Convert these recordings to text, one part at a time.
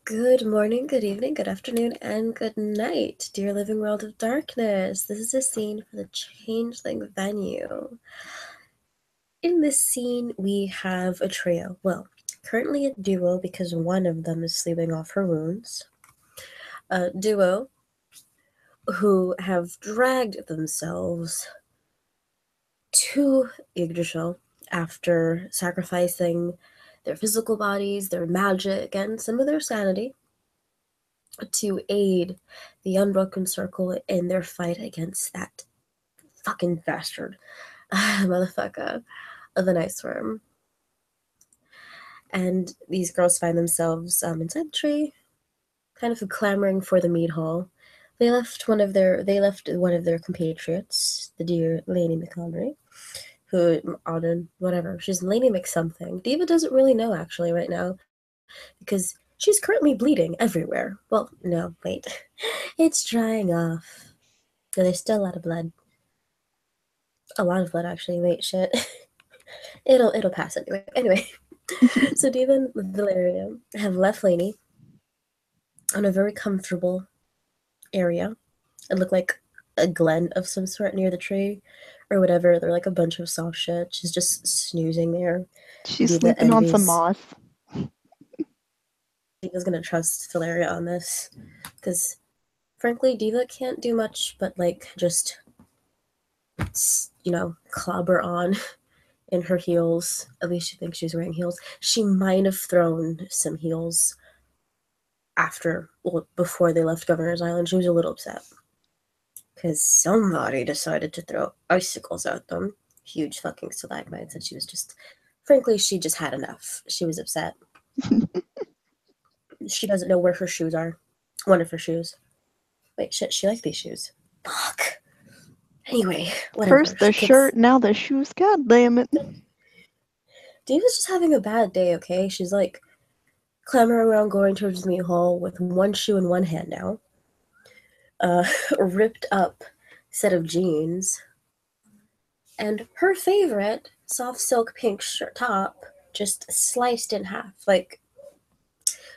Good morning, good evening, good afternoon, and good night, dear living world of darkness. This is a scene for the Changeling venue. In this scene, we have a trio. Well, currently a duo because one of them is sleeping off her wounds. A duo who have dragged themselves to Yggdrasil after sacrificing their physical bodies, their magic, and some of their sanity to aid the Unbroken Circle in their fight against that fucking bastard motherfucker of an Ice Wyrm. And these girls find themselves inside the tree, kind of clamoring for the mead hall. They left one of their compatriots, the dear Laney McConaughey, who Auden, whatever, she's Laney McSomething. Diva doesn't really know actually right now, because she's currently bleeding everywhere. Well, no, wait. It's drying off. There's still a lot of blood. A lot of blood, actually. Wait, shit. It'll pass anyway. Anyway, so Diva and Valeria have left Laney on a very comfortable area. It looked like a glen of some sort near the tree or whatever. They're like a bunch of soft shit. She's just snoozing there. She's Diva sleeping on some envies. moss. Diva's gonna trust Valeria on this because, frankly, Diva can't do much but like just clobber on in her heels. At least she thinks she's wearing heels. She might have thrown some heels before they left Governor's Island. She was a little upset because somebody decided to throw icicles at them. Huge fucking stalagmites, and she was just, frankly, she just had enough. She was upset. She doesn't know where her shoes are. One of her shoes. Wait, shit, she likes these shoes. Fuck. Anyway, whatever. First the shirt, now the shoes. God damn it. Diva's just having a bad day, okay? She's like clambering around going towards the meat hall with one shoe in one hand now. Ripped up set of jeans. And her favorite soft silk pink shirt top just sliced in half. Like,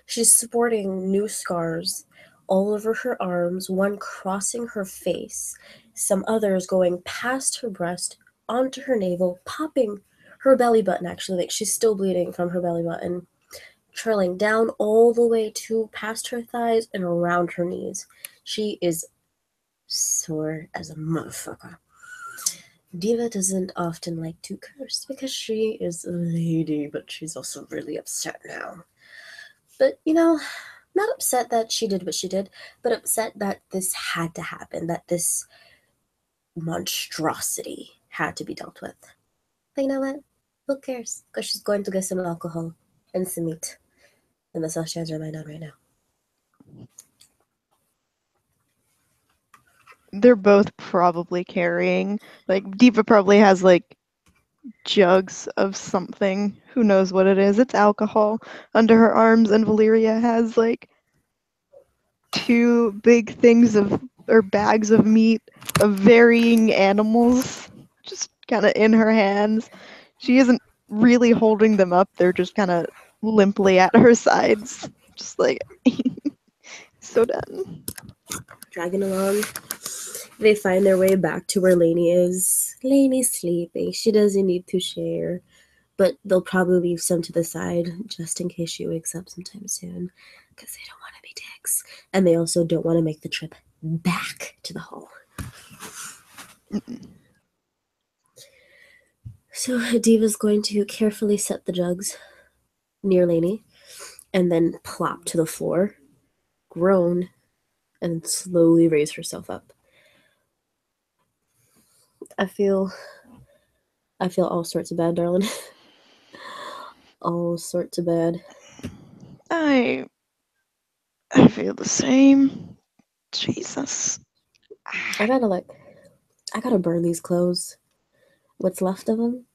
she's sporting new scars all over her arms, one crossing her face, some others going past her breast, onto her navel, popping her belly button, actually. Like, she's still bleeding from her belly button, trailing down all the way to past her thighs and around her knees. She is sore as a motherfucker. Diva doesn't often like to curse because she is a lady, but she's also really upset now. But, not upset that she did what she did, but upset that this had to happen, that this monstrosity had to be dealt with. But you know what? Who cares? Because she's going to get some alcohol and some meat. And that's all she has her mind on right now. They're both probably carrying, like, Diva probably has, like, jugs of something. Who knows what it is? It's alcohol under her arms, and Valeria has, like, 2 big things or bags of meat of varying animals just kind of in her hands. She isn't really holding them up. They're just kind of limply at her sides. Just like, so done. Dragging along. They find their way back to where Laney is. Laney's sleeping. She doesn't need to share. But they'll probably leave some to the side just in case she wakes up sometime soon. Because they don't want to be dicks. And they also don't want to make the trip back to the hall. So Diva's going to carefully set the jugs near Laney and then plop to the floor, groan, and slowly raise herself up. I feel all sorts of bad, darling. All sorts of bad. I feel the same. Jesus. I gotta burn these clothes. What's left of them?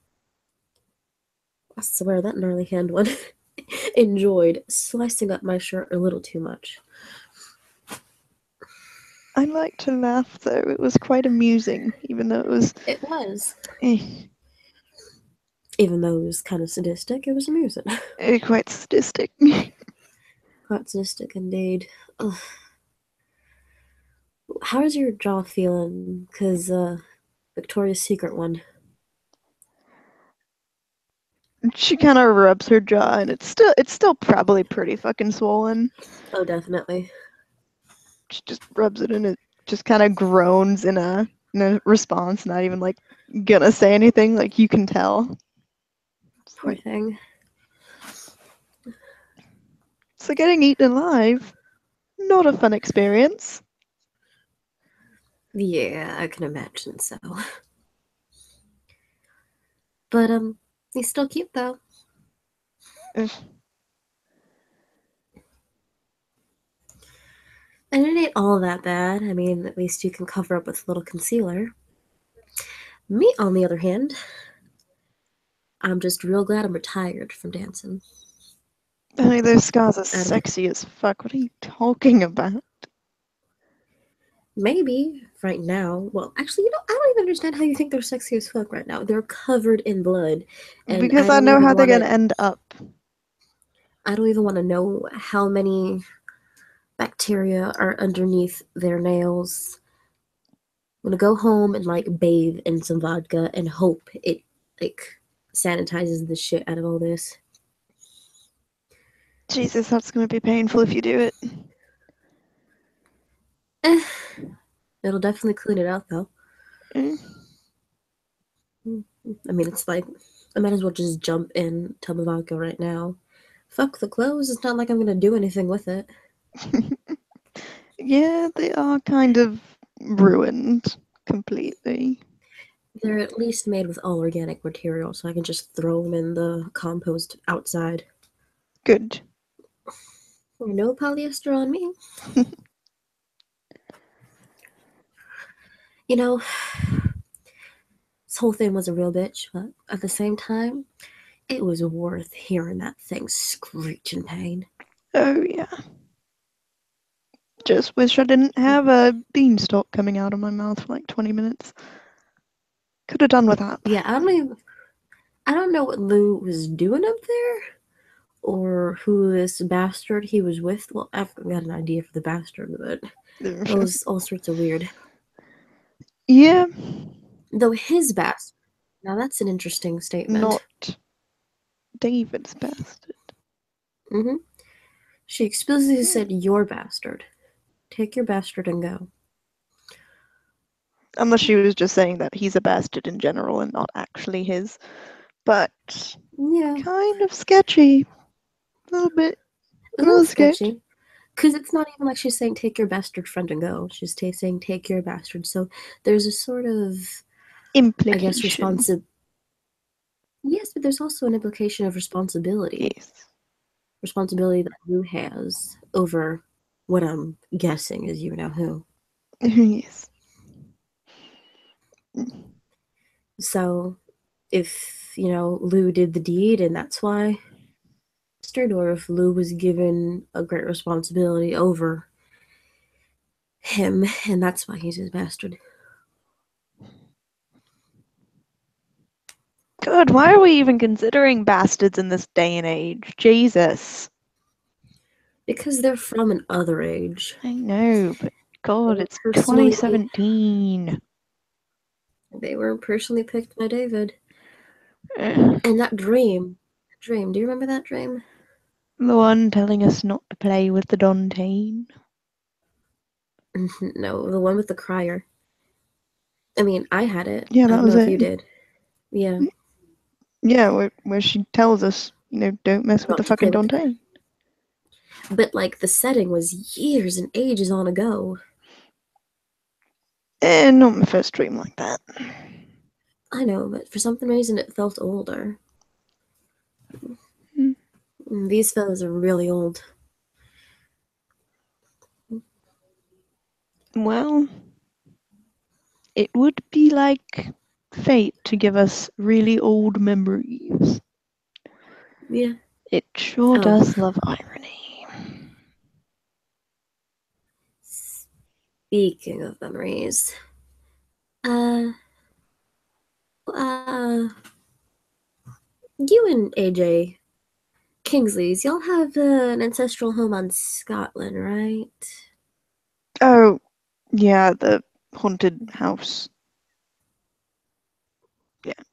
I swear that gnarly hand one enjoyed slicing up my shirt a little too much. I like to laugh though. It was quite amusing, even though it was. It was. Eh, Even though it was kind of sadistic, it was amusing. quite sadistic. Quite sadistic indeed. Ugh. How's your jaw feeling? Because, Victoria's Secret one. She kind of rubs her jaw, and it's still probably pretty fucking swollen. Oh, definitely. She just rubs it, and it just kind of groans in a response, not even like gonna say anything. Like you can tell. Poor thing. So getting eaten alive, not a fun experience. Yeah, I can imagine so. But, he's still cute, though. Ugh. And it ain't all that bad. I mean, at least you can cover up with a little concealer. Me, on the other hand, I'm just real glad I'm retired from dancing. Honey, those scars are sexy as fuck. What are you talking about? Maybe right now. Well, actually, I don't even understand how you think they're sexy as fuck right now. They're covered in blood, and Because I know how they're gonna end up. I don't even want to know how many bacteria are underneath their nails. I'm gonna go home and like bathe in some vodka and hope it like sanitizes the shit out of all this. Jesus, that's gonna be painful if you do it. It'll definitely clean it out though. Mm. I mean, it's like I might as well just jump in tub of vodka right now. Fuck the clothes. It's not like I'm gonna do anything with it. Yeah, they are kind of ruined completely. They're at least made with all organic material, so I can just throw them in the compost outside. Good. No polyester on me. You know, this whole thing was a real bitch, but at the same time, it was worth hearing that thing screech in pain. Oh, yeah. Just wish I didn't have a beanstalk coming out of my mouth for like 20 minutes. Could have done with that. Yeah, I don't know what Lou was doing up there, or who this bastard he was with. Well, I've got an idea for the bastard, but it was all sorts of weird. Yeah. Though his bastard. Now that's an interesting statement. Not David's bastard. Mm-hmm. She explicitly said, "Your bastard. Take your bastard and go." Unless she was just saying that he's a bastard in general and not actually his. But yeah, kind of sketchy. A little bit. A little sketchy. Because it's not even like she's saying, "Take your bastard friend and go." She's saying, "Take your bastard." So there's a sort of implication. I guess Yes, but there's also an implication of responsibility. Yes. Responsibility that Lou has over what I'm guessing is you know who. Yes. So if, Lou did the deed and that's why, or if Lou was given a great responsibility over him and that's why he's his bastard. Good. Why are we even considering bastards in this day and age? Jesus. Because they're from an other age. I know, but God, it's 2017. They were personally picked by David. And that dream, do you remember that dream? The one telling us not to play with the Dontaine? No, the one with the crier. I mean, I had it. Yeah, that I don't was know it. if you did. Yeah. Yeah, where she tells us, don't mess with the fucking Dontaine. But, like, the setting was years and ages on ago. Not my first dream like that. I know, but for some reason it felt older. These fellas are really old. Well, it would be like fate to give us really old memories. Yeah. It sure does love irony. Speaking of memories, you and AJ Kingsleys, y'all have an ancestral home on Scotland, right? Oh, yeah, the haunted house.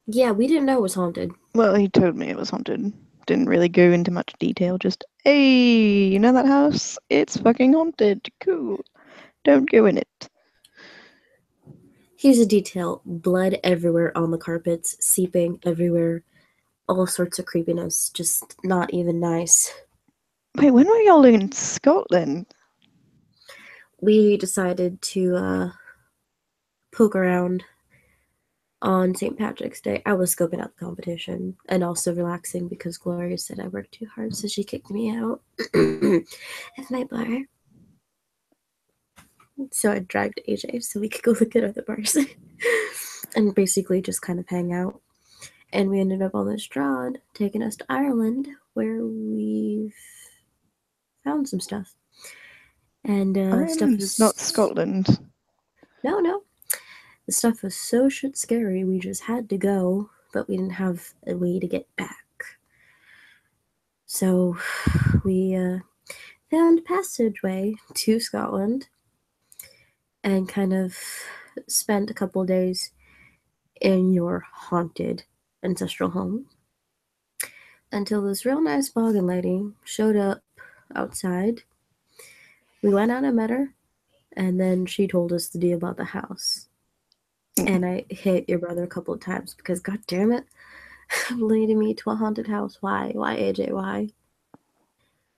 Yeah, we didn't know it was haunted. Well, he told me it was haunted. Didn't really go into much detail, just, hey, you know that house? It's fucking haunted. Cool. Don't go in it. Here's a detail: blood everywhere on the carpets, seeping everywhere, all sorts of creepiness. Just not even nice. Wait, when were y'all in Scotland? We decided to poke around on St. Patrick's Day. I was scoping out the competition and also relaxing because Gloria said I worked too hard, so she kicked me out of my bar. So I dragged AJ so we could go look at other bars and basically just kind of hang out. And we ended up on this Strahd, taking us to Ireland, where we found some stuff. And stuff Ireland is not Scotland. No. The stuff was so shit scary, we just had to go, but we didn't have a way to get back. So we found a passageway to Scotland and kind of spent a couple days in your haunted ancestral home until this real nice boggin lady showed up outside. We went out and met her, and then she told us the deal about the house. And I hit your brother a couple of times because, god damn it, leading me to a haunted house. Why? Why, AJ? Why?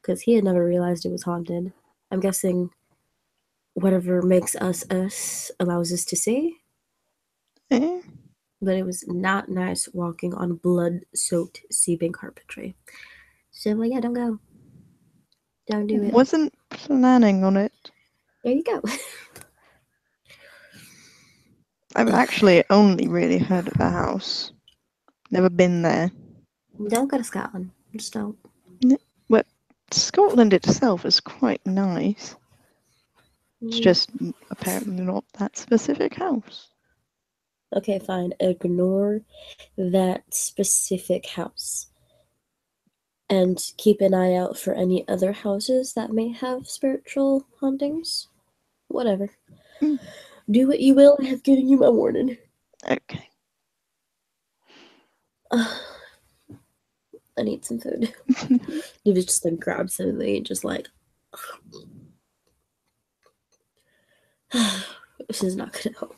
Because he had never realized it was haunted. I'm guessing whatever makes us us allows us to see. Eh? But it was not nice walking on blood-soaked, seeping carpentry. So, well, yeah, don't go. Don't do it. Wasn't planning on it. There you go. I've actually only really heard of the house. Never been there. Don't go to Scotland. Just don't. But Scotland itself is quite nice. It's just apparently not that specific house. Okay, fine. Ignore that specific house. And keep an eye out for any other houses that may have spiritual hauntings. Whatever. Do what you will. I have given you my warning. Okay. I need some food. You just like grab something and just like. This is not gonna help.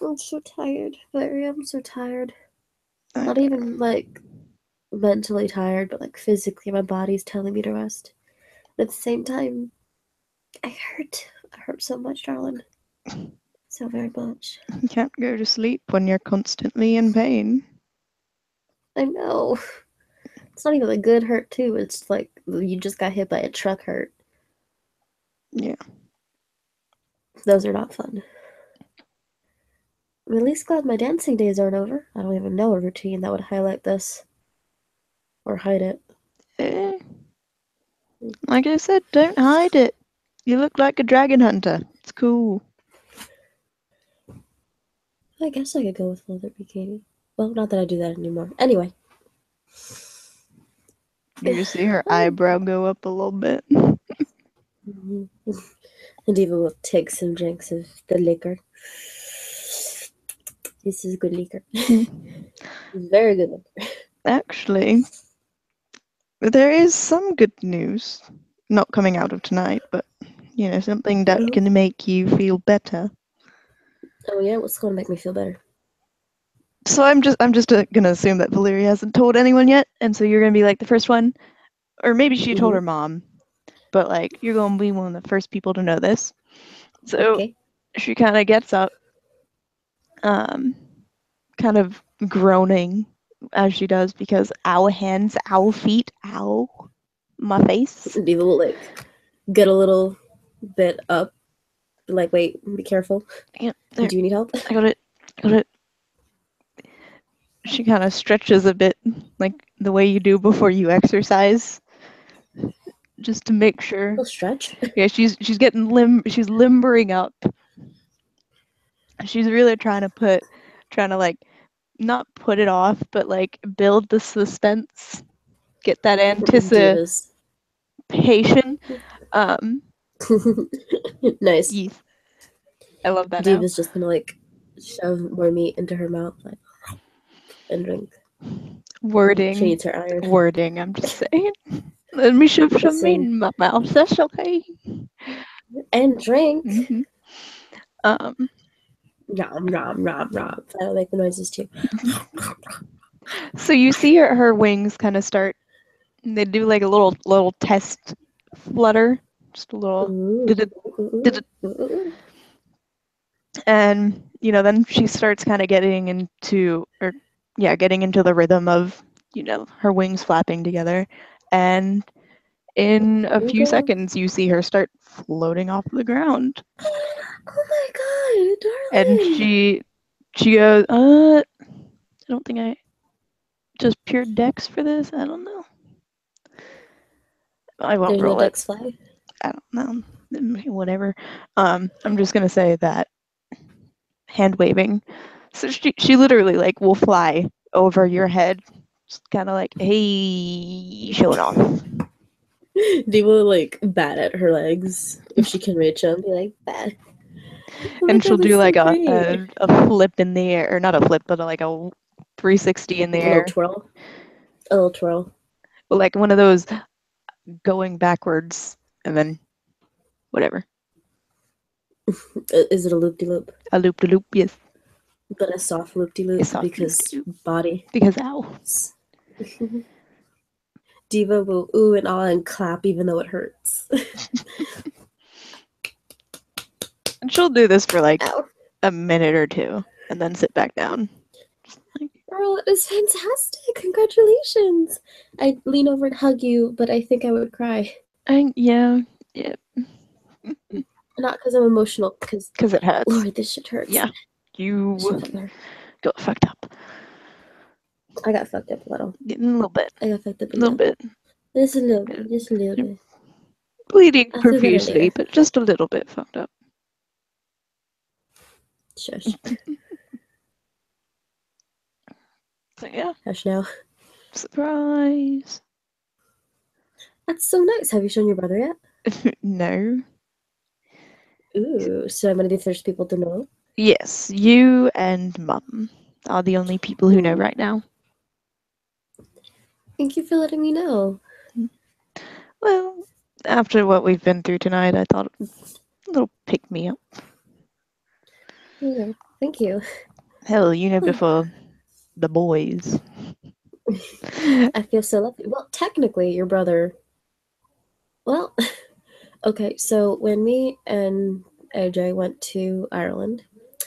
I'm so tired, Valeria. I'm so tired. Not even like mentally tired, but like physically, my body's telling me to rest. But at the same time, I hurt. I hurt so much, darling. So very much. You can't go to sleep when you're constantly in pain. I know. It's not even a good hurt, too. It's like you just got hit by a truck hurt. Yeah. Those are not fun. I'm at least glad my dancing days aren't over. I don't even know a routine that would highlight this. Or hide it. Like I said, don't hide it. You look like a dragon hunter. It's cool. I guess I could go with leather bikini. Well, not that I do that anymore. Anyway. You see her eyebrow go up a little bit. Diva will take some drinks of the liquor. This is good liquor. Very good liquor. Actually, there is some good news. Not coming out of tonight, but, you know, something that can make you feel better. Oh yeah? What's going to make me feel better? So I'm just gonna assume that Valeria hasn't told anyone yet, and so you're gonna be like the first one, or maybe she told her mom, but like you're gonna be one of the first people to know this. So she kind of gets up, kind of groaning as she does because ow hands, ow feet, ow, my face. Diva will like get a little bit up, like wait, be careful. Yeah, do you need help? I got it. She kind of stretches a bit, like the way you do before you exercise, just to make sure. A little stretch. Yeah, she's getting she's limbering up. She's really trying to like not put it off, but like build the suspense get that anticipation. Nice. Yes. I love that. Diva's just gonna like shove more meat into her mouth, like, and drink. Wording. She needs her iron. Wording. I'm just saying. Let me shove some meat in my mouth. That's okay. And drink. Mm-hmm. Nom nom nom nom. I don't make the noises too. So you see her wings kind of start. They do like a little test flutter, just a little. And then she starts kind of getting into the rhythm of her wings flapping together, and in a few seconds you see her start floating off the ground. Oh my god, darling! And she goes, I don't think I just pure dex for this. I don't know. I won't roll it. Dex fly? I don't know. Whatever. I'm just gonna say that hand waving. So she literally like will fly over your head, just kind of like, hey, showing off. Diva will like bat at her legs if she can reach them. Be like bat. Oh and she'll do like a flip in the air, or not a flip, but like a 360 in the air. A little twirl. But like one of those going backwards and then whatever. Is it a loop-de-loop? A loop-de-loop, yes. But a soft loop-de-loop because body. Because ow. Diva will ooh and ah and clap even though it hurts. And she'll do this for like a minute or two and then sit back down. Girl, it was fantastic. Congratulations. I'd lean over and hug you, but I think I would cry. Yeah. Not because I'm emotional, because it hurts. Lord, this shit hurts. Yeah. You got fucked up. I got fucked up a little. A little bit. I got fucked up a little bit. Just a little bit. Just a little bit. Bleeding profusely, but just a little bit fucked up. Shush. So yeah. Hush now. Surprise. That's so nice. Have you shown your brother yet? No. Ooh, so I'm gonna be the first people to know? Yes, you and Mum are the only people who know right now. Thank you for letting me know. Well, after what we've been through tonight, I thought a little pick me up. Yeah, thank you. Hell, before the boys. I feel so lucky. Well, technically, your brother. Well, okay, so when me and AJ went to Ireland,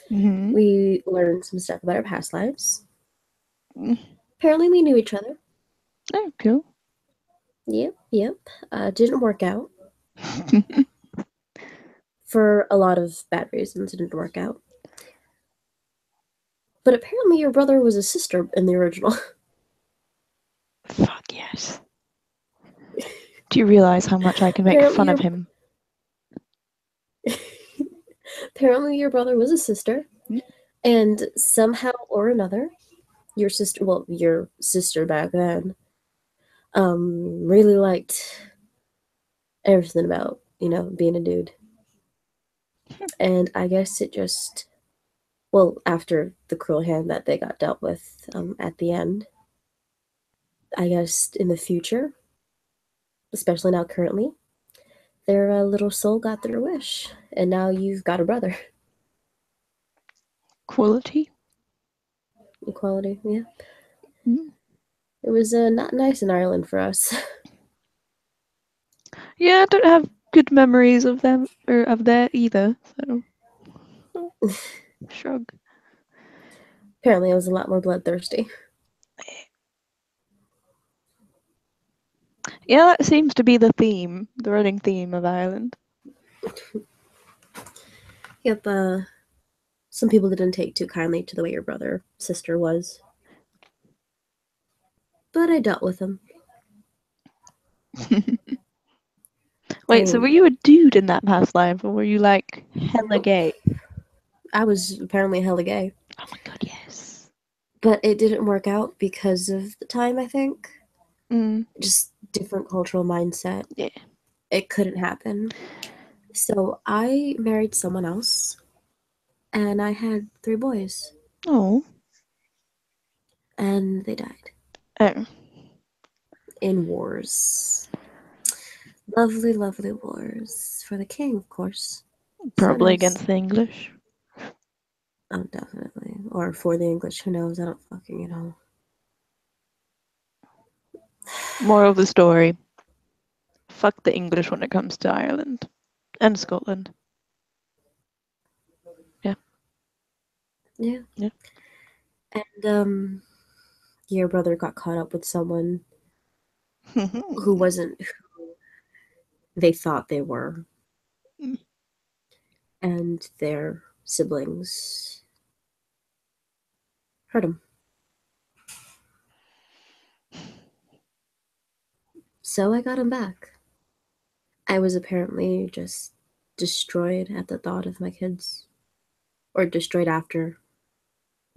we learned some stuff about our past lives. Apparently, we knew each other. Oh, cool. Yep. Didn't work out. For a lot of bad reasons, it didn't work out. But apparently your brother was a sister in the original. Fuck yes. Do you realize how much I can make fun of him? Apparently your brother was a sister. And somehow or another, your sister back then, really liked everything about, being a dude. And I guess it just, after the cruel hand that they got dealt with at the end, I guess in the future, especially now currently, their little soul got their wish. And now you've got a brother. Equality, yeah. It was not nice in Ireland for us. Yeah, I don't have good memories of them or of that either. So shrug. Apparently, I was a lot more bloodthirsty. Yeah, that seems to be the running theme of Ireland. Yep. Some people didn't take too kindly to the way your sister was, but I dealt with them. Wait, so were you a dude in that past life, or were you like hella gay? I was apparently hella gay. Oh my god, yes. But it didn't work out because of the time, I think. Just different cultural mindset. Yeah. It couldn't happen. So I married someone else, and I had 3 boys, Oh. and they died Oh. in wars. Lovely, lovely wars for the king, of course. So Probably nice. against the English. Oh, definitely. Or for the English, who knows? I don't fucking know. Moral of the story. Fuck the English when it comes to Ireland. And Scotland. Yeah. Yeah. Yeah. And your brother got caught up with someone who wasn't who they thought they were, and their siblings hurt him. So I got him back. I was apparently just destroyed at the thought of my kids. Or destroyed after.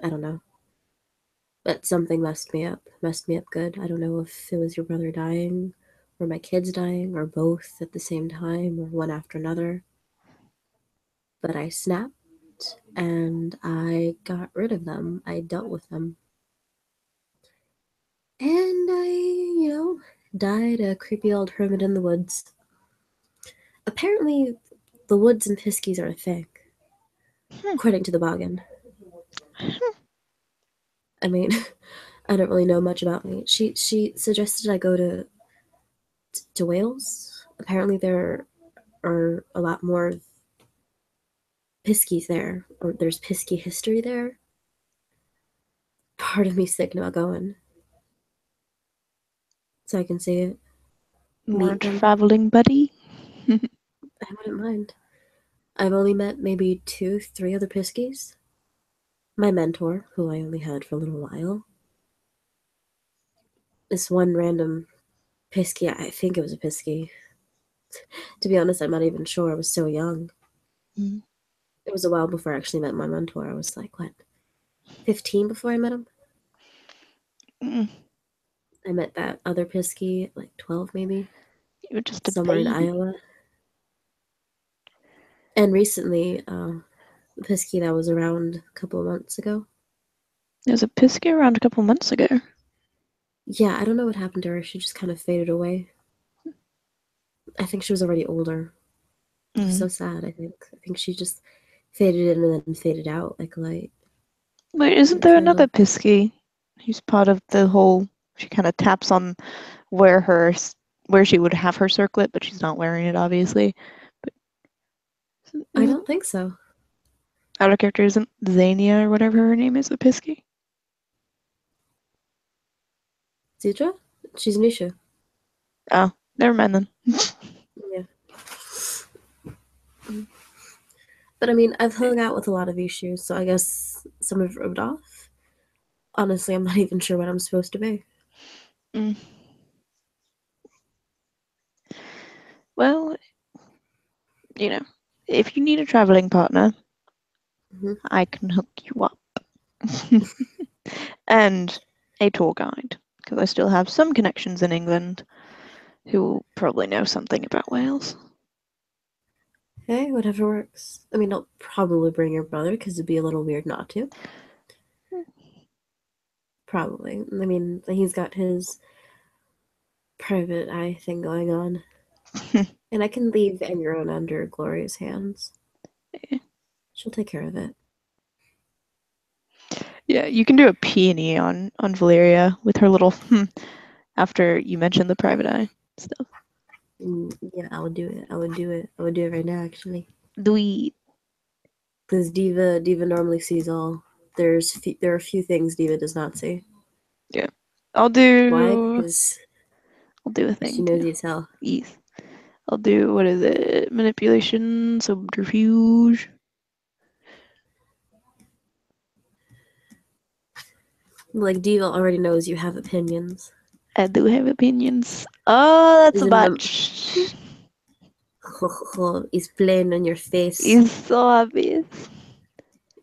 I don't know. But something messed me up. Messed me up good. I don't know if it was your brother dying, or my kids dying, or both at the same time, or one after another. But I snapped, and I got rid of them. I dealt with them. And I died a creepy old hermit in the woods. Apparently, the woods and piskies are a thing, according to the Boggin. I mean, I don't really know much about me. She suggested I go to Wales. Apparently, there are a lot more piskies there, or there's pisky history there. Part of me's thinking about going, so I can see it, More meet them. traveling buddy. I wouldn't mind. I've only met maybe 2, 3 other piskies. My mentor, who I only had for a little while. This one random pisky, I think it was a pisky. To be honest, I'm not even sure. I was so young. Mm. It was a while before I actually met my mentor. I was like, what, 15 before I met him? Mm. I met that other pisky at like 12 maybe, You were just a somewhere in baby. Iowa. And recently, the pisky that was around a couple of months ago. There was a pisky around a couple months ago. Yeah, I don't know what happened to her. She just kind of faded away. I think she was already older. It was so sad, I think. I think she just faded in and then faded out like a light Wait, in isn't a there another candle. pisky who's part of the whole? She kind of taps on where she would have her circlet, but she's not wearing it, obviously. But I isn't don't think so. out of character? Isn't Xania or whatever her name is a pisky? Zidra? She's Nisha. Oh, never mind then. Yeah. But I mean, I've hung out with a lot of issues, so I guess some have rubbed off. Honestly, I'm not even sure what I'm supposed to be. Mm. Well, if you need a traveling partner, Mm-hmm. I can hook you up. And a tour guide, because I still have some connections in England who probably know something about Wales. Hey, whatever works. I mean, I'll probably bring your brother because it'd be a little weird not to. Probably. I mean, he's got his private eye thing going on. And I can leave Engeron under Gloria's hands. She'll take care of it. Yeah, you can do a peony on Valeria with her little after you mentioned the private eye stuff. Yeah, I would do it. I would do it. I would do it right now, actually. Do we? Because Diva normally sees all. There are a few things Diva does not see. Yeah, Why? Because I'll do a she thing knows too. you tell. Yes. I'll do, what is it? Manipulation, subterfuge. Like Diva already knows you have opinions. I do have opinions. Oh, that's a Isn't it? botch. It's plain on your face. It's so obvious.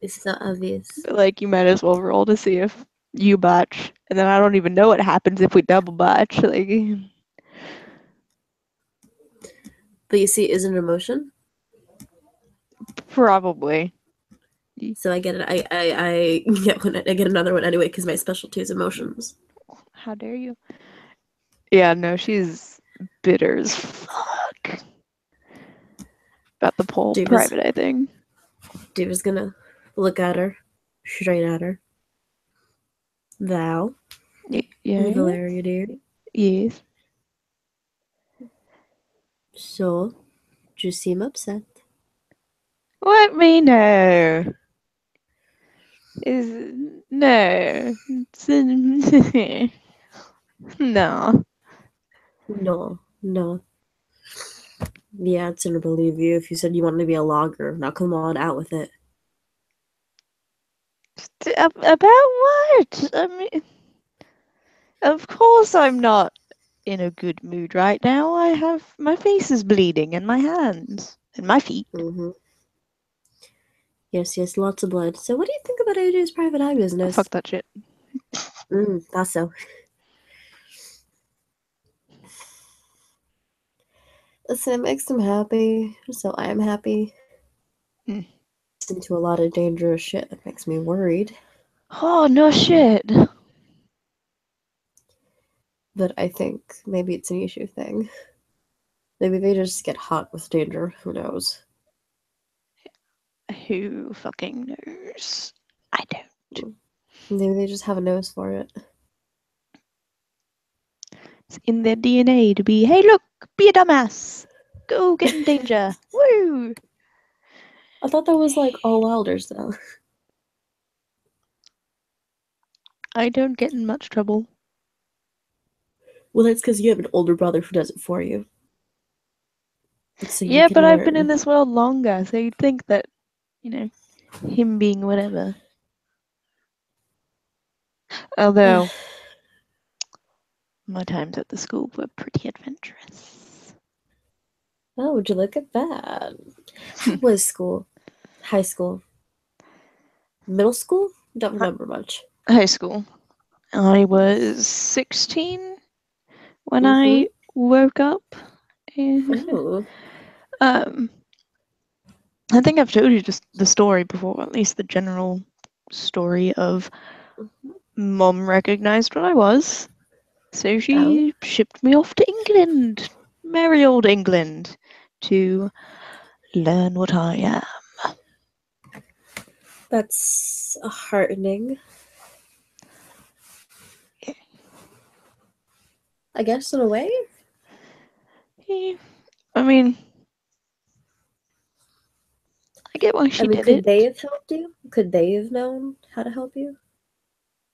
It's so obvious. But, like, you might as well roll to see if you botch, and then I don't even know what happens if we double botch. Like, But you see, is an emotion. probably. So I get it. I get one. I get another one anyway because my specialty is emotions. How dare you? Yeah, no, she's bitter as fuck about the whole private eye thing. Diva's gonna look at her, straight at her. Val. Yeah. Valeria, dear. Yes. So, you seem upset. Let me know. No. No. No. Yeah, I'd sooner believe you if you said you wanted to be a logger. Now come on, out with it. About what? I mean, of course I'm not in a good mood right now. My face is bleeding and my hands and my feet. Mm-hmm. Yes, lots of blood. So what do you think about AJ's private eye business? Fuck that shit. That's so. Listen, it makes him happy, so I'm happy. It's into a lot of dangerous shit that makes me worried. Oh, no shit. But I think maybe it's an issue thing. Maybe they just get hot with danger. Who knows? Who fucking knows? I don't. Maybe they just have a nose for it. It's in their DNA to be, hey, look, be a dumbass. Go get in danger. Woo! I thought that was like all Wilders, though. I don't get in much trouble. Well, that's because you have an older brother who does it for you. So yeah, but I've been in this world longer, so you'd think that, you know, him being whatever. Although, my times at the school were pretty adventurous. Oh, would you look at that? How was school? High school? Middle school? Don't remember much. High school. I was 16 when I woke up. Oh. I think I've told you just the story before, at least the general story of Mom recognized what I was, so she shipped me off to England, merry old England, to learn what I am. That's heartening. Yeah. I guess in a way. Yeah. I mean, I get why she did could it. they have helped you? Could they have known how to help you?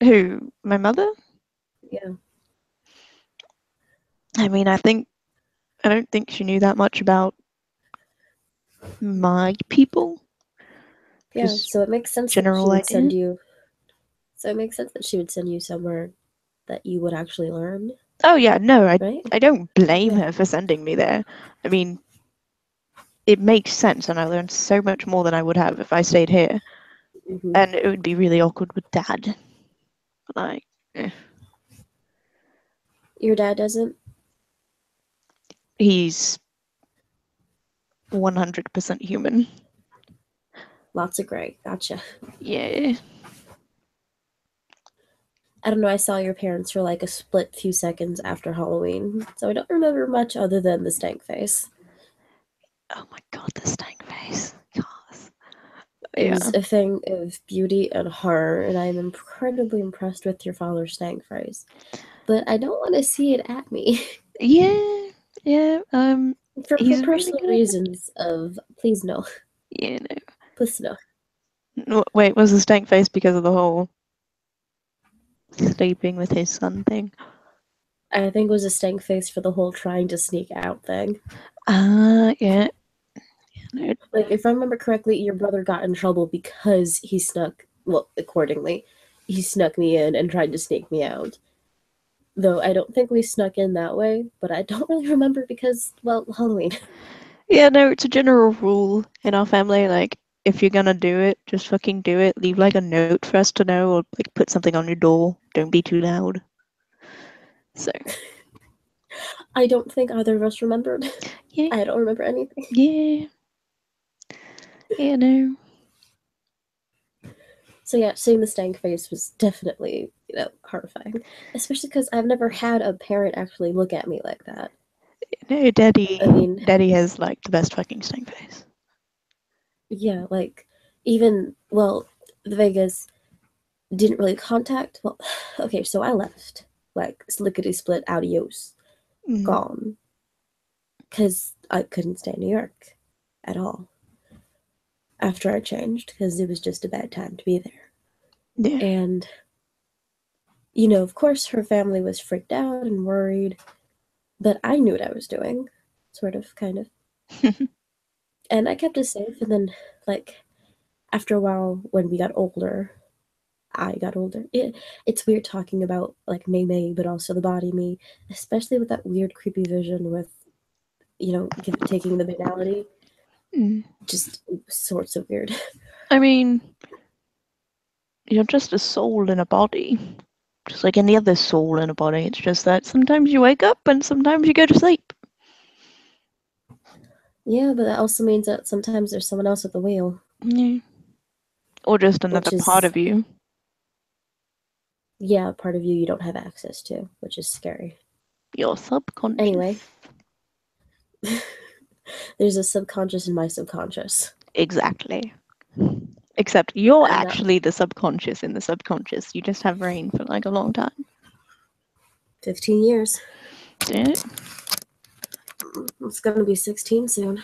Who? My mother? Yeah. I mean, I don't think she knew that much about my people. Yeah, so it makes sense that she would send you. So it makes sense that she would send you somewhere that you would actually learn. Oh yeah, no, I don't blame her for sending me there. I mean, it makes sense, and I learned so much more than I would have if I stayed here. And it would be really awkward with Dad. Like, Your dad doesn't? He's 100% human. Lots of gray. Gotcha. Yeah. I don't know, I saw your parents for like a split few seconds after Halloween, so I don't remember much other than the stank face. Oh my god, the stank face. Yes. It was a thing of beauty and horror, and I'm incredibly impressed with your father's stank face. But I don't want to see it at me. Yeah. For he's personal really reasons of, please no. Yeah, no. Please no. Wait, was the stank face because of the whole sleeping with his son thing? I think it was a stank face for the whole trying to sneak out thing. Yeah. Like, if I remember correctly, your brother got in trouble because he snuck, well, accordingly, he snuck me in and tried to sneak me out. Though I don't think we snuck in that way, but I don't really remember because, well, Halloween. Yeah, no, it's a general rule in our family, like, if you're gonna do it, just fucking do it. Leave like a note for us to know, or like put something on your door. Don't be too loud. So I don't think either of us remembered. yeah, I don't remember anything. yeah, no. So yeah, seeing the stank face was definitely, horrifying. Especially because I've never had a parent actually look at me like that. No, Daddy. I mean, Daddy has like the best fucking stank face. yeah, like even the Vegas didn't really contact. Well, okay, so I left like slickety split, adios, gone, because I couldn't stay in New York at all after I changed because it was just a bad time to be there. Yeah. And of course, her family was freaked out and worried, but I knew what I was doing, sort of, kind of. And I kept us safe. And then, like, after a while, when we got older, I got older. It's weird talking about, like, May, but also the body me, especially with that weird, creepy vision with, taking the banality. Just sorts of weird. I mean, you're just a soul in a body. Just like any other soul in a body. It's just that sometimes you wake up and sometimes you go to sleep. Yeah, but that also means that sometimes there's someone else at the wheel. Yeah. Or just another part of you. Yeah, part of you don't have access to, which is scary. Your subconscious. Anyway. There's a subconscious in my subconscious. Exactly. Except you're actually the subconscious in the subconscious. You just have rain for like a long time. 15 years. Yeah. It's gonna be 16 soon.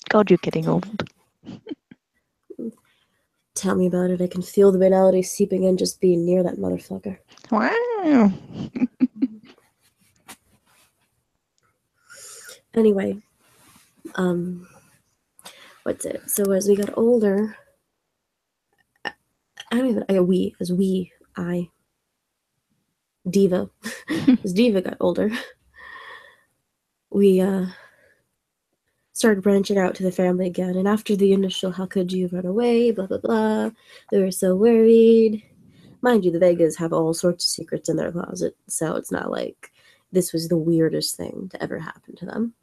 God, you're getting old. Tell me about it. I can feel the banality seeping in just being near that motherfucker. Wow. Anyway, what's it? So as we got older, Diva, as Diva got older, we started branching out to the family again. And after the initial, how could you run away, blah, blah, blah, they were so worried. Mind you, the Vegas have all sorts of secrets in their closet, so it's not like this was the weirdest thing to ever happen to them.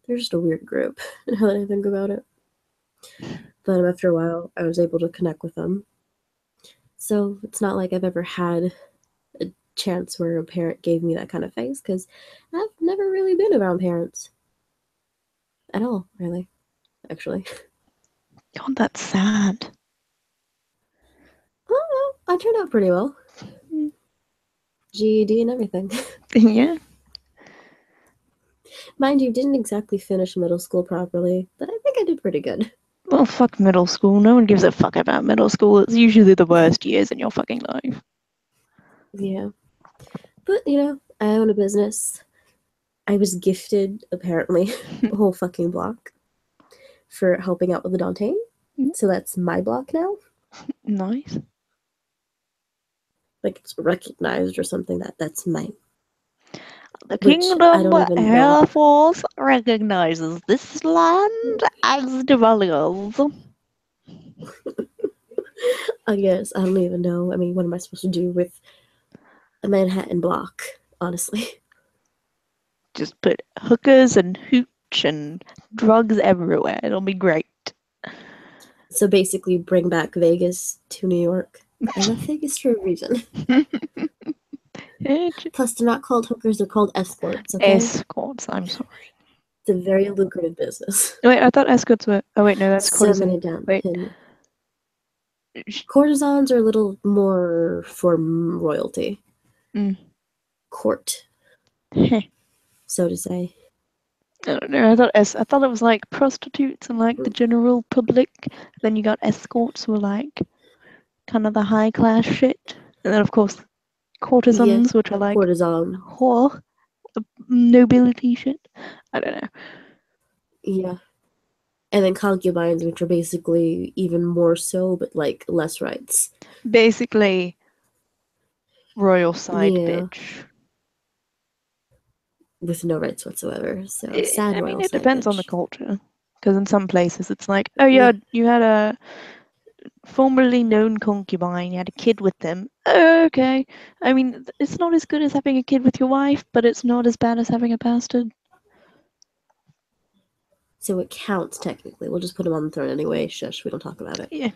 They're just a weird group, now that I think about it. But after a while, I was able to connect with them. So it's not like I've ever had a chance where a parent gave me that kind of face, because I've never really been around parents. At all, really, actually. God, that's sad. Oh, I turned out pretty well. GED and everything. Yeah. Mind you, didn't exactly finish middle school properly, but I think I did pretty good. Well, fuck middle school. No one gives a fuck about middle school. It's usually the worst years in your fucking life. Yeah. But, I own a business. I was gifted, apparently, a whole fucking block for helping out with the Dante. So that's my block now. Nice. Like it's recognized or something that's mine. The Kingdom Air Force recognizes this land as Devalia's. I guess. I don't even know. I mean, what am I supposed to do with a Manhattan block, honestly? Just put hookers and hooch and drugs everywhere. It'll be great. So basically, bring back Vegas to New York. I left Vegas for a reason. Plus, they're not called hookers, they're called escorts, okay? Escorts, I'm sorry. It's a very lucrative business. Wait, I thought escorts were... Oh, wait, no, that's courtesan. So many down. Wait. Courtesans are a little more for royalty. Court. So to say. I don't know, I thought it was like prostitutes and like the general public. Then you got escorts who were like kind of the high class shit. And then of course courtesans, which are like whore, nobility shit. I don't know. Yeah. And then concubines, which are basically even more so, but like less rights. Basically royal side bitch. With no rights whatsoever. So sad royal side bitch. It depends on the culture. Because in some places it's like, oh yeah, you had a formerly known concubine, you had a kid with them. Oh, okay. I mean, it's not as good as having a kid with your wife, but it's not as bad as having a bastard. So it counts technically. We'll just put him on the throne anyway. Shush, we don't talk about it. Yeah.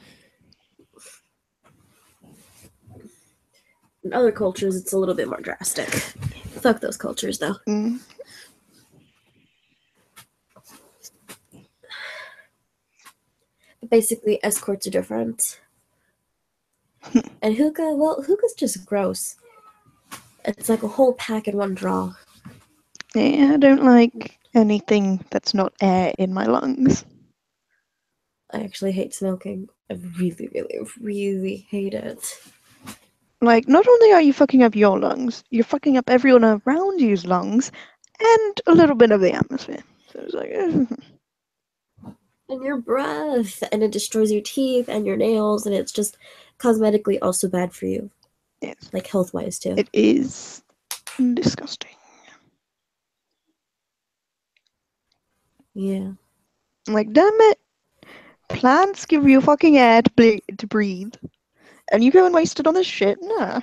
In other cultures, it's a little bit more drastic. Fuck those cultures, though. Mm. But basically, escorts are different. And hookah, well, hookah's just gross. It's like a whole pack in one draw. Yeah, I don't like anything that's not air in my lungs. I actually hate smoking. I really, really, really hate it. Like, not only are you fucking up your lungs, you're fucking up everyone around you's lungs and a little bit of the atmosphere. So it's like, And your breath, and it destroys your teeth and your nails, and it's just cosmetically also bad for you. yes. Like health-wise, too. It is disgusting. Yeah. Like, damn it. Plants give you fucking air to breathe. And you go and waste it on this shit? Nah.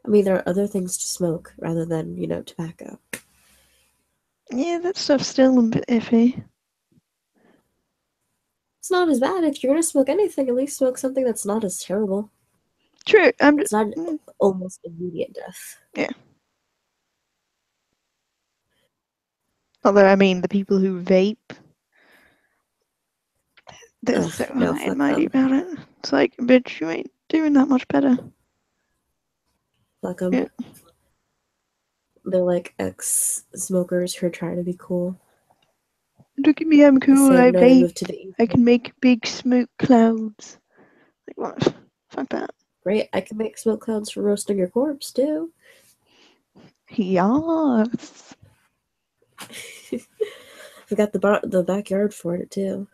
I mean, there are other things to smoke rather than, tobacco. Yeah, that stuff's still a bit iffy. It's not as bad. If you're gonna smoke anything, at least smoke something that's not as terrible. True. It's not almost immediate death. Yeah. Although, I mean, the people who vape, they're so high and mighty about it. It's like, bitch, you ain't doing that much better. Fuck them. Yeah. They're like ex-smokers who are trying to be cool. Look at me, I'm cool, I vape. I can make big smoke clouds. Like, what? Fuck that. Great, I can make smoke clouds for roasting your corpse, too. Yes. We got the backyard for it, too.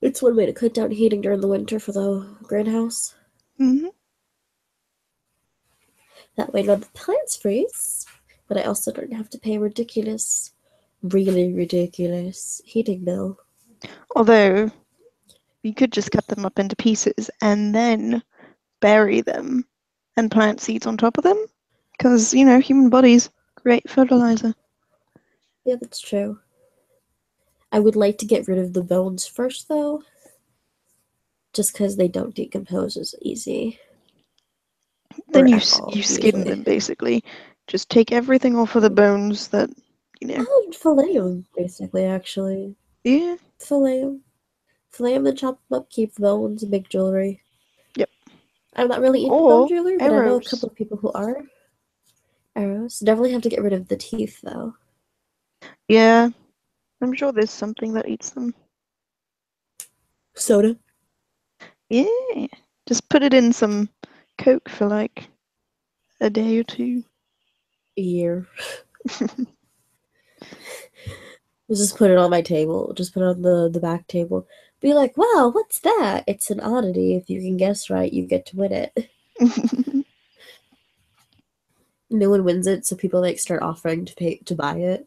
It's one way to cut down heating during the winter for the greenhouse. Mm-hmm. That way none of the plants freeze, but I also don't have to pay a really ridiculous heating bill. Although, you could just cut them up into pieces and then bury them and plant seeds on top of them. Because, human bodies, great fertilizer. Yeah, that's true. I would like to get rid of the bones first, though. Just because they don't decompose as easy. Then you skin them, basically. Just take everything off of the bones that, Oh, fillet them, basically, actually. Yeah. Fillet them. Fillet them and chop them up, keep the bones, and make jewelry. Yep. I'm not really into bone jewelry, but I know a couple of people who are. Arrows. Definitely have to get rid of the teeth, though. Yeah. I'm sure there's something that eats them. Soda? Yeah. Just put it in some Coke for like a day or two. A year. Just put it on my table. Just put it on the back table. Be like, wow, what's that? It's an oddity. If you can guess right, you get to win it. No one wins it, so people start offering to buy it.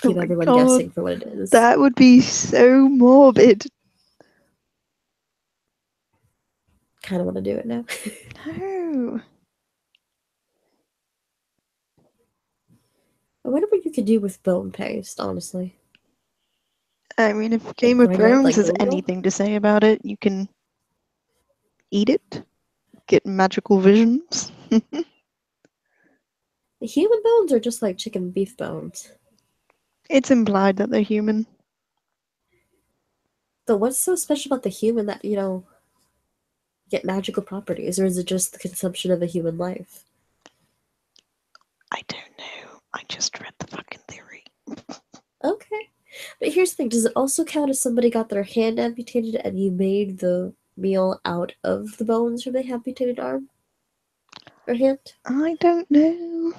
Keep everyone guessing for what it is. That would be so morbid. Kind of want to do it now. No. I wonder what you could do with bone paste, honestly. I mean, if Game of Thrones has anything to say about it, you can eat it, get magical visions. The human bones are just like chicken and beef bones. It's implied that they're human. But what's so special about the human that, get magical properties? Or is it just the consumption of a human life? I don't know. I just read the fucking theory. Okay. But here's the thing. Does it also count if somebody got their hand amputated and you made the meal out of the bones from the amputated arm? Or hand? I don't know.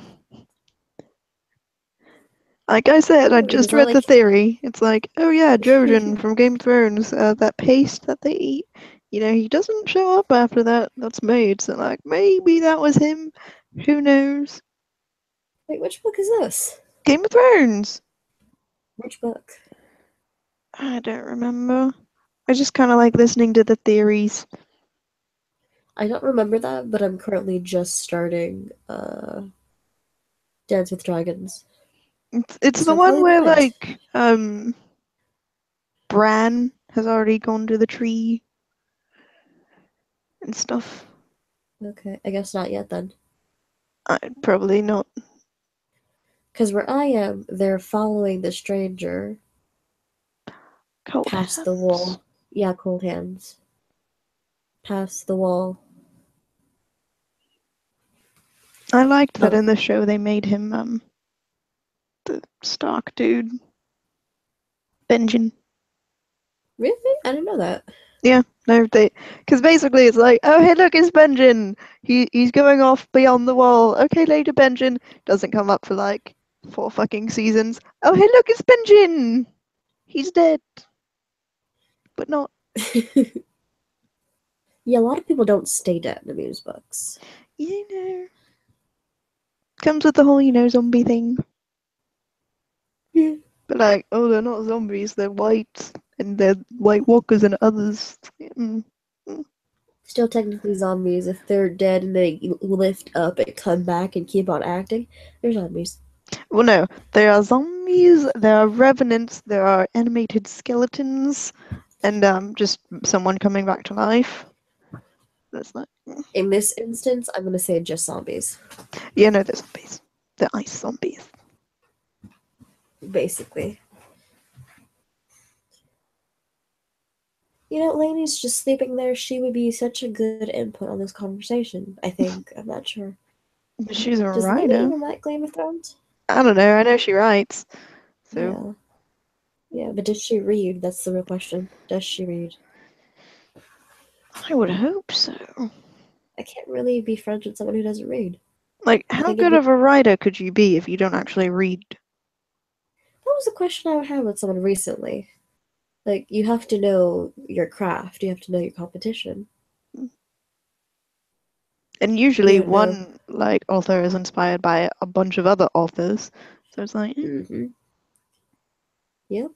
Like I said, I just read the theory. It's like, oh yeah, Jojen from Game of Thrones, that paste that they eat, he doesn't show up after that's made. So like, maybe that was him. Who knows? Wait, which book is this? Game of Thrones. Which book? I don't remember. I just kind of like listening to the theories. I don't remember that, but I'm currently just starting Dance with Dragons. It's So the I'm one probably where behind. like Bran has already gone to the tree and stuff. Okay, I guess not yet then. Probably not. Because where I am, they're following the stranger Cold past the hands. wall. Yeah, cold hands. Past the wall. I liked that Oh, in the show they made him the Stark dude. Benjen. really? I didn't know that. Yeah, no, because basically it's like, oh hey look, it's Benjen. He's going off beyond the wall. Okay, later Benjen doesn't come up for like 4 fucking seasons. Oh hey look, it's Benjen. He's dead, but not. Yeah, a lot of people don't stay dead in these books. You know, comes with the whole zombie thing. Yeah. But like, oh, they're not zombies. They're white, and they're White Walkers and others. Mm. Still technically zombies. If they're dead and they lift up and come back and keep on acting, they're zombies. Well, no, there are zombies. There are revenants. There are animated skeletons, and just someone coming back to life. That's not. In this instance, I'm gonna say just zombies. Yeah, no, they're zombies. They're ice zombies. Basically. Laney's just sleeping there. She would be such a good input on this conversation, I think. I'm not sure. She's a Does Laney writer. even like Game of Thrones? I don't know. I know she writes. So Yeah. Yeah, but does she read? That's the real question. Does she read? I would hope so. I can't really be friends with someone who doesn't read. Like, I how think it'd good be. of a writer could you be if you don't actually read? That was a question I had with someone recently. Like, you have to know your craft, you have to know your competition. And You usually don't know. one like author is inspired by a bunch of other authors. So it's like, Mm-hmm. Yep.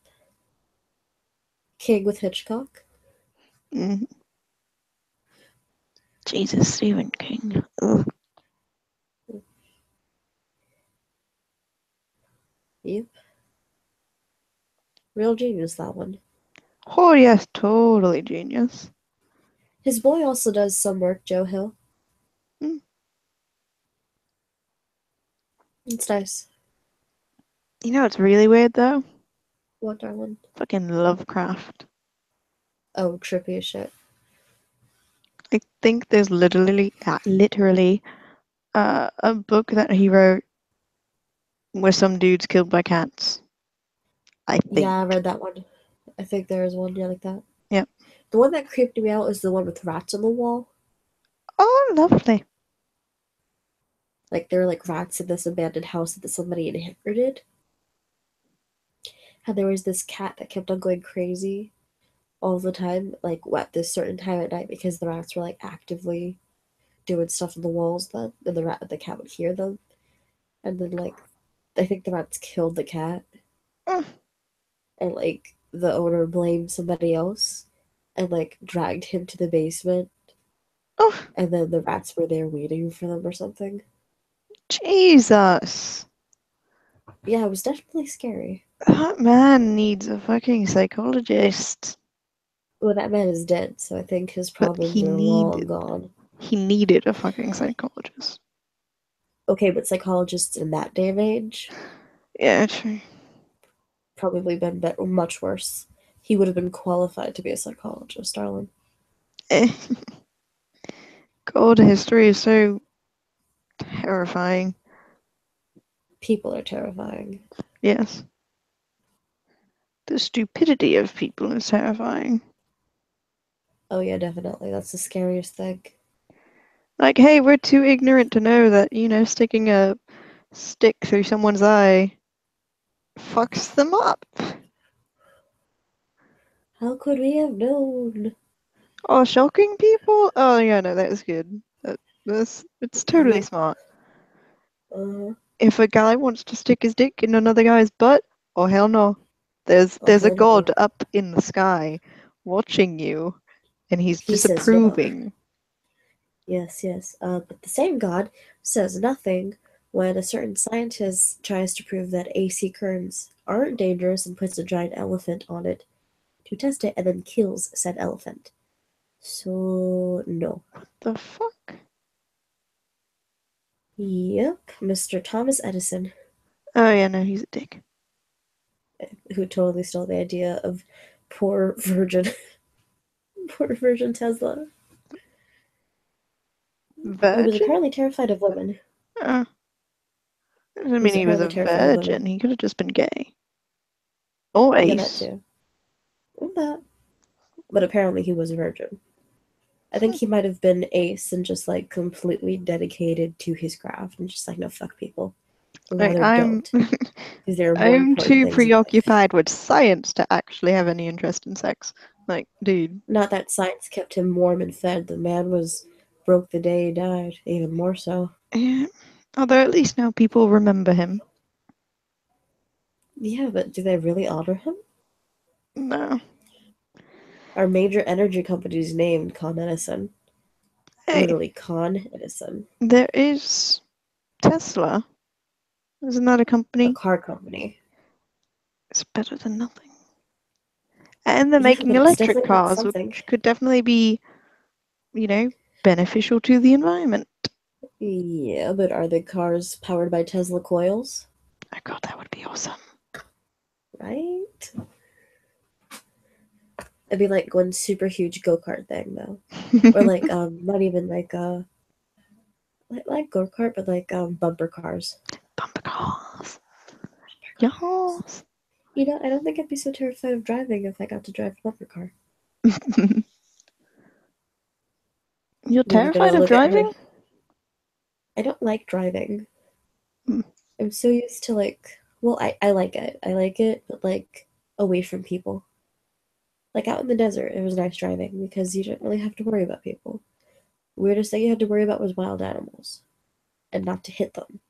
King with Hitchcock. mm, Jesus, Stephen King. Ugh. Yep. Real genius, that one. Oh yes, totally genius. His boy also does some work, Joe Hill. Mm. It's nice. You know what's really weird though? What, darling? Fucking Lovecraft. Oh, trippy as shit. I think there's literally a book that he wrote where some dude's killed by cats. I think. Yeah, I read that one. I think there is one, yeah, like that. Yep. The one that creeped me out is the one with rats on the wall. Oh, lovely. Like, there were like rats in this abandoned house that somebody inherited. And there was this cat that kept on going crazy all the time, like at this certain time at night because the rats were like actively doing stuff on the walls then, and the cat would hear them. And then like I think the rats killed the cat, Mm. and like the owner blamed somebody else and like dragged him to the basement, Oh, and then the rats were there waiting for them or something. Jesus. Yeah, it was definitely scary. That man needs a fucking psychologist. Well, that man is dead, so I think his But problems are long gone. he needed a fucking psychologist. Okay, but psychologists in that day and age Yeah, true. probably been much worse. He would have been qualified to be a psychologist, darling. Eh. God, history is so terrifying. People are terrifying. Yes. The stupidity of people is terrifying. Oh yeah, definitely. That's the scariest thing. Like, hey, we're too ignorant to know that, sticking a stick through someone's eye fucks them up. How could we have known? Oh, shocking people? Oh, yeah, no, that is good. It's totally smart. Uh-huh. if a guy wants to stick his dick in another guy's butt, oh hell no. There's Oh, a hell no. god up in the sky watching you, and he's He says no. disapproving. Yes, yes. But the same god says nothing when a certain scientist tries to prove that AC currents aren't dangerous and puts a giant elephant on it to test it and then kills said elephant. So, no. What the fuck? Yep, Mr. Thomas Edison, Oh yeah, no, he's a dick. who totally stole the idea of poor virgin, poor virgin Tesla, who was Virgin? apparently terrified of women. I He mean, was he was a apparently terrified of women. virgin. He could have just been gay. Or Yeah, that ace. too. That. But apparently he was a virgin. I think he might have been ace and just like completely dedicated to his craft and just like, no, fuck people. Or Like, rather, don't. Because there are more I'm important too things in life. preoccupied with science to actually have any interest in sex. Like, dude. Not that science kept him warm and fed. The man was broke the day he died, even more so. Yeah. Although at least now people remember him. Yeah, but do they really honor him? No. Our major energy companies named Con Edison. Hey, Literally, Con Edison. there is Tesla. Isn't that a A company? car company. It's better than nothing. And they're Yeah, making but it's electric definitely not cars, something. which could definitely be, beneficial to the environment. Yeah, but are the cars powered by Tesla coils? Oh god, that would be awesome. Right? It'd be like one super huge go-kart thing, though. Or like, not even like, like go-kart, but like, bumper cars. Bumper cars. Yes. You know, I don't think I'd be so terrified of driving if I got to drive a bumper car. You're Then you're gonna terrified of look at her. driving? I don't like driving. Hmm. I'm so used to like, well, I like it. I like it, but like away from people. Like out in the desert, it was nice driving because you didn't really have to worry about people. Weirdest thing you had to worry about was wild animals and not to hit them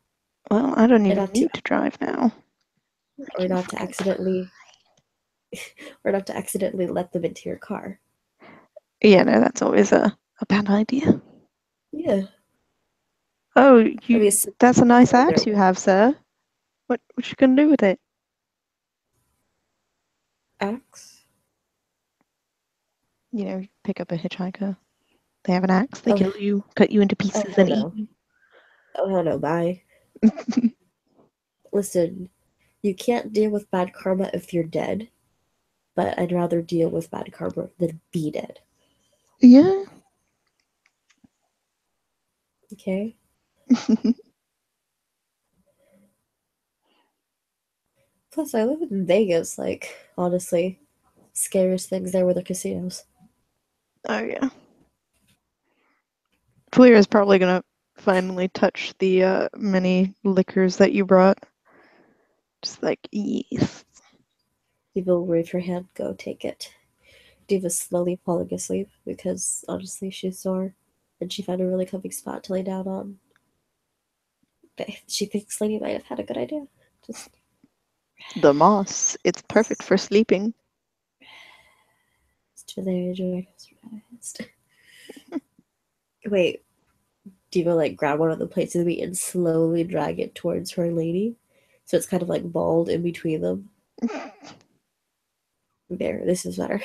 Well, I don't and even not to need to drive now. I or can not to fucking accidentally or not to accidentally let them into your car. Yeah, no, that's always a bad idea. Yeah, Oh, I mean, that's a nice there. axe you have, sir. What you gonna do with it? Axe. Pick up a hitchhiker. They have an axe, they Oh, kill you, cut you into oh pieces hell and eat no. you. Oh hell no. Bye. Listen, you can't deal with bad karma if you're dead, but I'd rather deal with bad karma than be dead. Yeah. Okay? Plus, I live in Vegas, like, honestly, scariest things there were the casinos. Oh yeah. Valeria probably gonna finally touch the many liquors that you brought. Just like, yes. Diva will wave her hand, go take it. Diva's slowly falling asleep because, honestly, she's sore, and she found a really comfy spot to lay down on. But she thinks Laney might have had a good idea. Just The moss. It's perfect for sleeping. to their joy. Wait, Diva like grab one of the plates of meat and slowly drag it towards her lady, so it's kind of like balled in between them. There, this is better.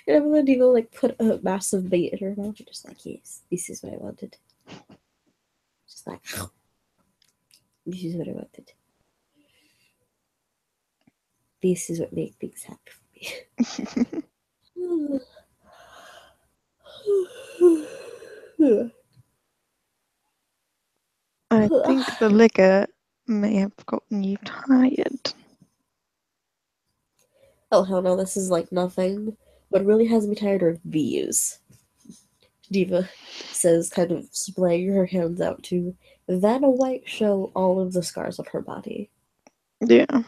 And I'm gonna Diva like put a massive bait in her mouth and just like, yes, this is what I wanted. Just like, this is what I wanted. This is what makes things happy for me. I think the liquor may have gotten you tired. Oh hell no, this is like nothing. What really has me tired are these. Diva says, kind of splaying her hands out to Vanna White show all of the scars on her body. Yeah.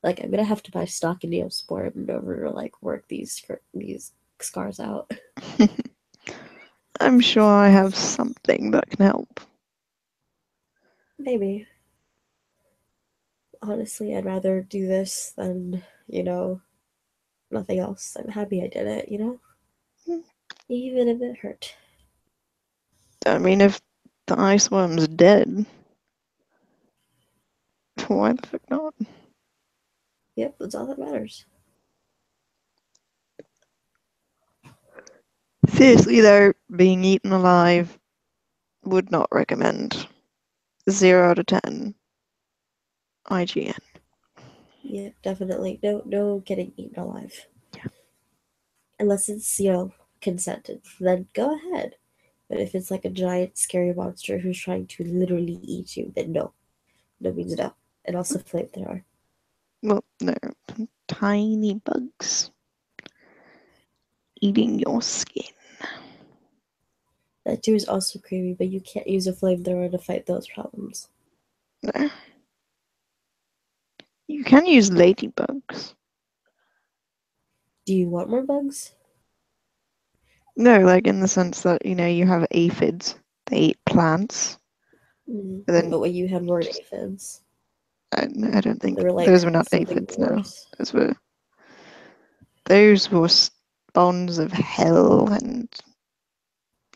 Like, I'm gonna have to buy stock in Neosport in order to like work these scars out. I'm sure I have something that can help. Maybe. Honestly, I'd rather do this than, nothing else. I'm happy I did it, Even if it hurt. I mean, if the Ice Wyrm's dead, why the fuck not? Yep, that's all that matters. Seriously though, being eaten alive, would not recommend. 0 out of 10. IGN. Yeah, definitely. No getting eaten alive. Yeah. Unless it's, consented. Then go ahead. But if it's like a giant scary monster who's trying to literally eat you, then no. No means no. And also flamethrower. Well, they're tiny bugs eating your skin. That too is also creepy, but you can't use a flamethrower to fight those problems. No. You can use ladybugs. Do you want more bugs? No, like in the sense that, you have aphids. They eat plants. But what you had weren't aphids. I don't think They were like those were not something aphids now. worse. Those were spawns of hell and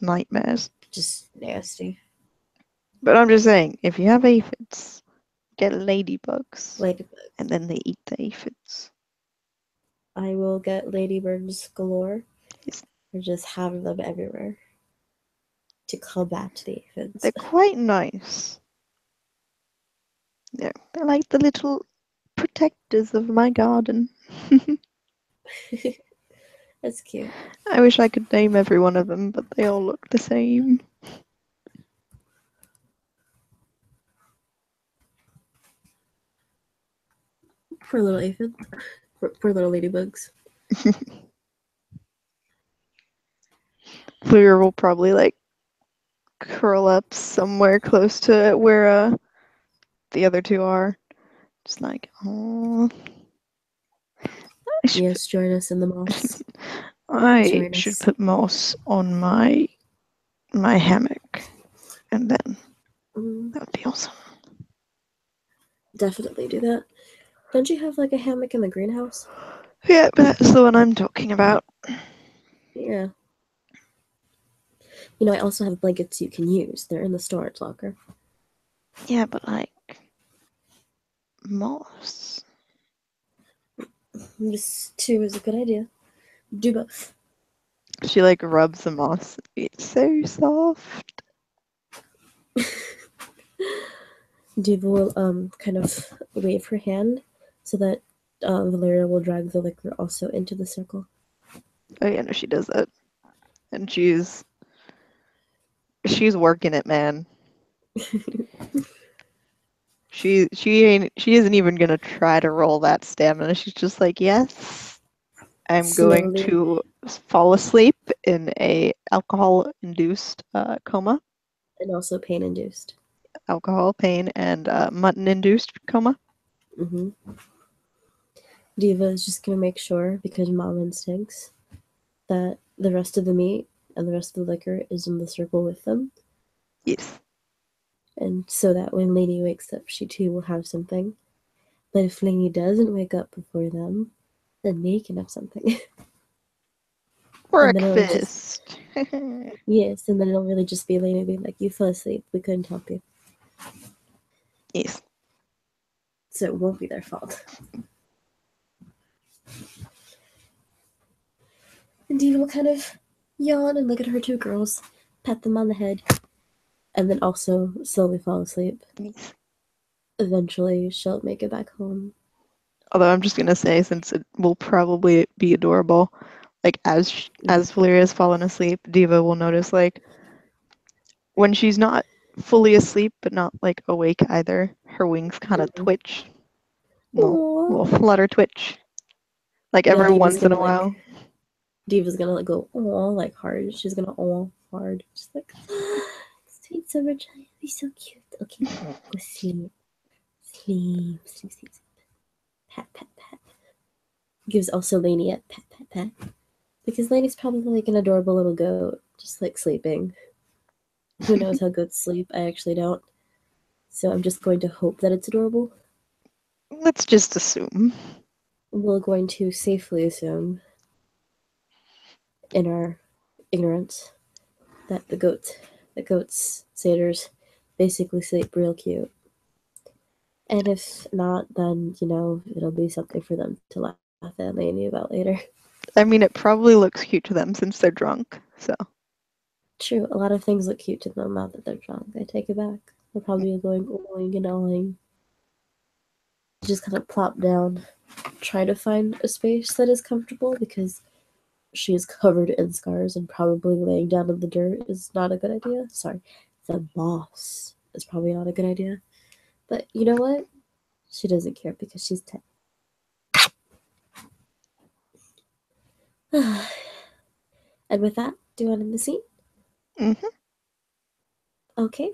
nightmares. Just nasty. But I'm just saying, if you have aphids, get ladybugs, Ladybugs. and then they eat the aphids. I will get ladybirds galore. Yes. Or just have them everywhere to combat the aphids. They're quite nice. They're like the little protectors of my garden. That's cute. I wish I could name every one of them, but they all look the same. Poor little aphid. Poor little ladybugs. Fleur will probably curl up somewhere close to where the other two are. Just oh. Yes, join us in the moss. I should put moss on my hammock, and then that would be awesome. Definitely do that. Don't you have a hammock in the greenhouse? Yeah, but that's the one I'm talking about. Yeah. I also have blankets you can use. They're in the storage locker. Yeah, but moss. This too is a good idea. Do both. She rubs the moss. It's so soft. Diva will kind of wave her hand so that Valeria will drag the liquor also into the circle. Oh yeah, no, she does that, and she's working it, man. she isn't even gonna try to roll that stamina. She's just yes, I'm going to fall asleep in a alcohol-induced coma. And also pain-induced. Alcohol, pain, and mutton-induced coma. Mm-hmm. Diva is just going to make sure, because mom instincts, that the rest of the meat and the rest of the liquor is in the circle with them. Yes. And so that when Laney wakes up, she too will have something. But if Laney doesn't wake up before them, then they can have something. Breakfast. Yes, and then it'll really just be Laney being like, you fell asleep, we couldn't help you. Yes. So it won't be their fault. And Diva will kind of yawn and look at her two girls, pat them on the head, and then also slowly fall asleep. Yes. Eventually, she'll make it back home. Although I'm just gonna say, since it will probably be adorable, as Valeria's fallen asleep, Diva will notice when she's not fully asleep but not awake either, her wings kind of twitch. Little flutter twitch. Every once in a while. Diva's gonna go hard. She's gonna hard. She's sweet summer child, you're so cute. Okay, go sleep. Sleep. Pat, pat, pat. Gives also Laney a pat, pat, pat. Because Laney's probably an adorable little goat, just sleeping. Who knows how goats sleep? I actually don't. So I'm just going to hope that it's adorable. Let's just assume. We're going to safely assume, in our ignorance, that the goats, satyrs, basically sleep real cute. And if not, then, it'll be something for them to laugh at Laney about later. I mean, it probably looks cute to them since they're drunk, so. True, a lot of things look cute to them now that they're drunk. I take it back. They're probably going oing and awing. Just kind of plop down, try to find a space that is comfortable because she is covered in scars and probably laying down in the dirt is not a good idea. Sorry, the boss is probably not a good idea. But you know what? She doesn't care because she's 10. And with that, do you want to end the scene? Mm-hmm. Okay.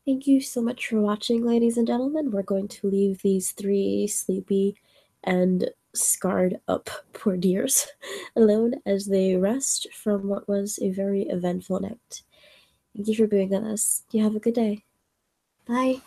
Thank you so much for watching, ladies and gentlemen. We're going to leave these 3 sleepy and scarred up poor dears alone as they rest from what was a very eventful night. Thank you for being with us. You have a good day. Bye.